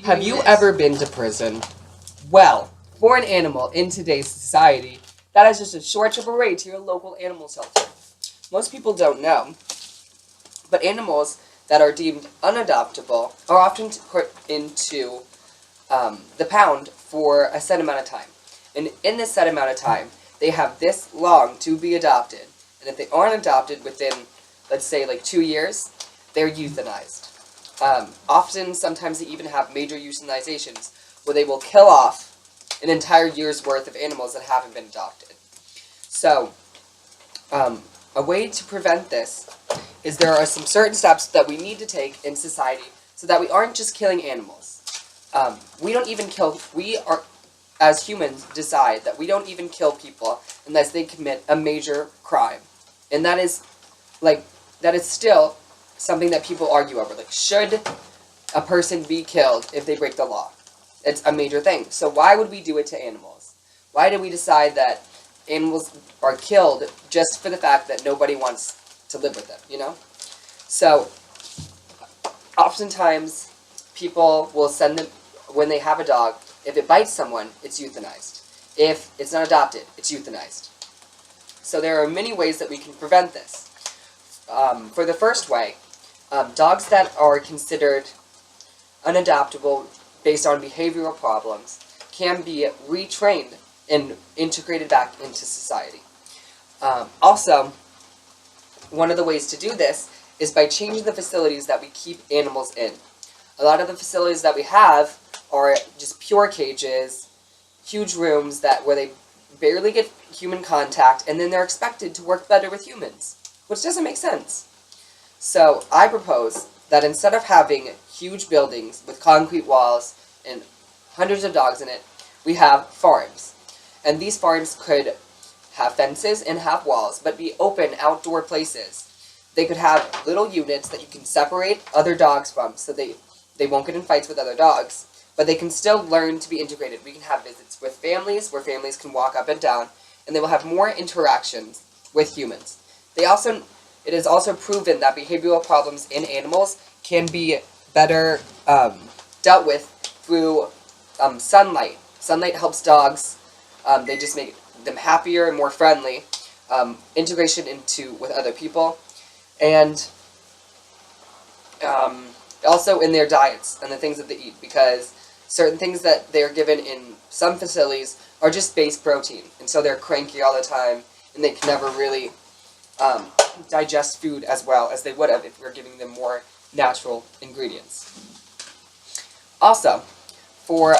Have you ever been to prison? Well, for an animal in today's society, that is just a short trip away to your local animal shelter. Most people don't know, but animals that are deemed unadoptable are often put into the pound for a set amount of time. And in this set amount of time, they have this long to be adopted. And if they aren't adopted within, let's say, like 2 years, they're euthanized. Often, sometimes they even have major euthanizations where they will kill off an entire year's worth of animals that haven't been adopted. So, a way to prevent this is there are some certain steps that we need to take in society so that we aren't just killing animals. We are, as humans, decide that we don't even kill people unless they commit a major crime. And that is still something that people argue over. Like, should a person be killed if they break the law? It's a major thing. So why would we do it to animals? Why do we decide that animals are killed just for the fact that nobody wants to live with them, you know? So, oftentimes, people will send them, when they have a dog, if it bites someone, it's euthanized. If it's not adopted, it's euthanized. So there are many ways that we can prevent this. For the first way, dogs that are considered unadoptable based on behavioral problems can be retrained and integrated back into society. Also, one of the ways to do this is by changing the facilities that we keep animals in. A lot of the facilities that we have are just pure cages, huge rooms where they barely get human contact, and then they're expected to work better with humans, which doesn't make sense. So I propose that instead of having huge buildings with concrete walls and hundreds of dogs in it, we have farms. And these farms could have fences and have walls, but be open outdoor places. They could have little units that you can separate other dogs from so they won't get in fights with other dogs, but they can still learn to be integrated. We can have visits with families where families can walk up and down, and they will have more interactions with humans. It is also proven that behavioral problems in animals can be better dealt with through sunlight. Sunlight helps dogs. They just make them happier and more friendly. Integration with other people. And also in their diets and the things that they eat, because certain things that they're given in some facilities are just base protein, and so they're cranky all the time, and they can never really digest food as well as they would have if we were giving them more natural ingredients. Also, for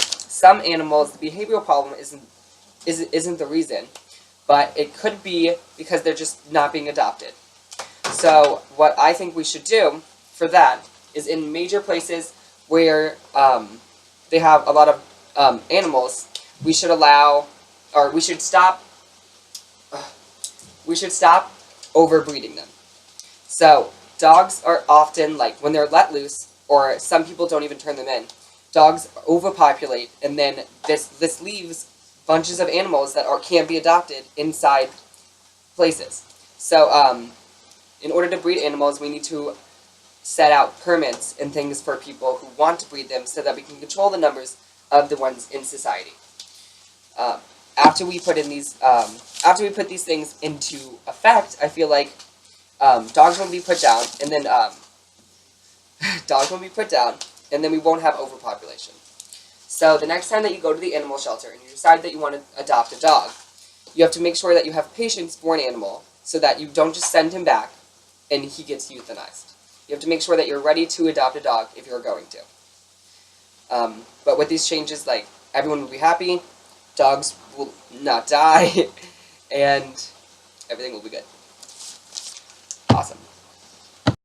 some animals, the behavioral problem isn't the reason, but it could be because they're just not being adopted. So what I think we should do for that is in major places where they have a lot of animals, we should stop overbreeding them. So dogs are often, like, when they're let loose, or some people don't even turn them in, dogs overpopulate, and then this leaves bunches of animals that can't be adopted inside places. So in order to breed animals, we need to set out permits and things for people who want to breed them so that we can control the numbers of the ones in society. After we put these things into effect, I feel like dogs will be put down, and then and then we won't have overpopulation. So the next time that you go to the animal shelter and you decide that you want to adopt a dog, you have to make sure that you have patience for an animal so that you don't just send him back and he gets euthanized. You have to make sure that you're ready to adopt a dog if you're going to. But with these changes, like, everyone will be happy, dogs will not die, and everything will be good. Awesome.